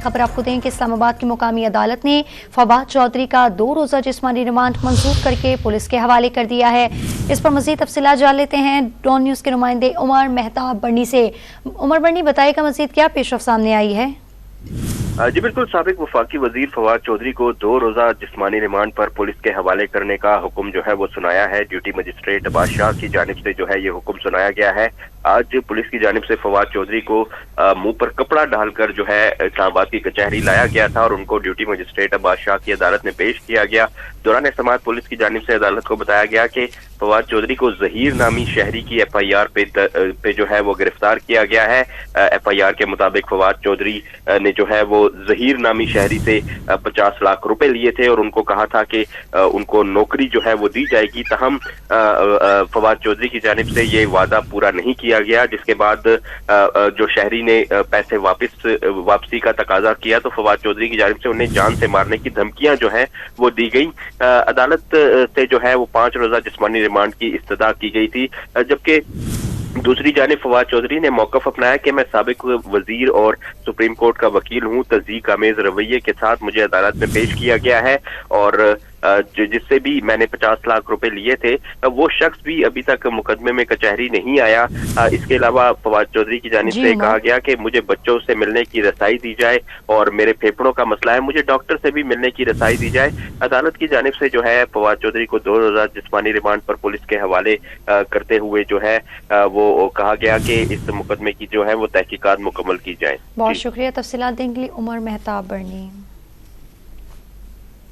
خبر آپ کو دیں کہ اسلام آباد کی مقامی عدالت نے فواد چودھری کا 2 روزہ جسمانی ریمانڈ منظور کر کے پولیس کے حوالے کر دیا ہے۔ اس پر مزید تفصیلات جان لیتے ہیں ڈان نیوز کے نمائندے عمر مہتاب برنی سے۔ عمر برنی، بتائے گا مزید کیا پیش رفت سامنے آئی ہے؟ جی بالکل، سابق وفاقی وزیر فواد چودھری کو 2 روزہ جسمانی ریمانڈ پر پولیس کے حوالے کرنے کا حکم جو ہے وہ سنایا ہے۔ ڈیوٹی مجسٹریٹ عباس شاہ کی جانب سے جو ہے یہ حکم سنایا گیا ہے۔ آج پولیس کی جانب سے فواد چودھری کو منہ پر کپڑا ڈال کر جو ہے اسلام آباد کی کچہری لایا گیا تھا اور ان کو ڈیوٹی مجسٹریٹ عباس شاہ کی عدالت میں پیش کیا گیا۔ دوران سماعت پولیس کی جانب سے عدالت کو بتایا گیا کہ فواد چودھری کو ظہیر نامی شہری کی ایف آئی آر پہ جو ہے وہ گرفتار کیا گیا ہے۔ ایف آئی آر کے مطابق فواد چودھری نے جو ہے وہ ظہیر نامی شہری سے 50 لاکھ روپے لیے تھے اور ان کو کہا تھا کہ ان کو نوکری جو ہے وہ دی جائے گی، تاہم فواد چودھری کی جانب سے یہ وعدہ پورا نہیں کیا گیا، جس کے بعد جو شہری نے پیسے واپسی کا تقاضا کیا تو فواد چودھری کی جانب سے انہیں جان سے مارنے کی دھمکیاں جو ہیں وہ دی گئی۔ عدالت سے جو ہے وہ 5 روزہ جسمانی ریمانڈ کی استدعا کی گئی تھی، جبکہ دوسری جانب فواد چودھری نے موقف اپنایا کہ میں سابق وزیر اور سپریم کورٹ کا وکیل ہوں، تضحیک آمیز رویے کے ساتھ مجھے عدالت میں پیش کیا گیا ہے اور جس سے بھی میں نے 50 لاکھ روپے لیے تھے وہ شخص بھی ابھی تک مقدمے میں کچہری نہیں آیا۔ اس کے علاوہ فواد چودھری کی جانب سے کہا گیا کہ مجھے بچوں سے ملنے کی رسائی دی جائے اور میرے پھیپھڑوں کا مسئلہ ہے، مجھے ڈاکٹر سے بھی ملنے کی رسائی دی جائے۔ عدالت کی جانب سے جو ہے فواد چودھری کو 2 روزہ جسمانی ریمانڈ پر پولیس کے حوالے کرتے ہوئے جو ہے وہ کہا گیا کہ اس مقدمے کی جو ہے وہ تحقیقات مکمل کی جائیں۔ بہت شکریہ تفصیلات دینے کے لیے عمر مہتاب برنی۔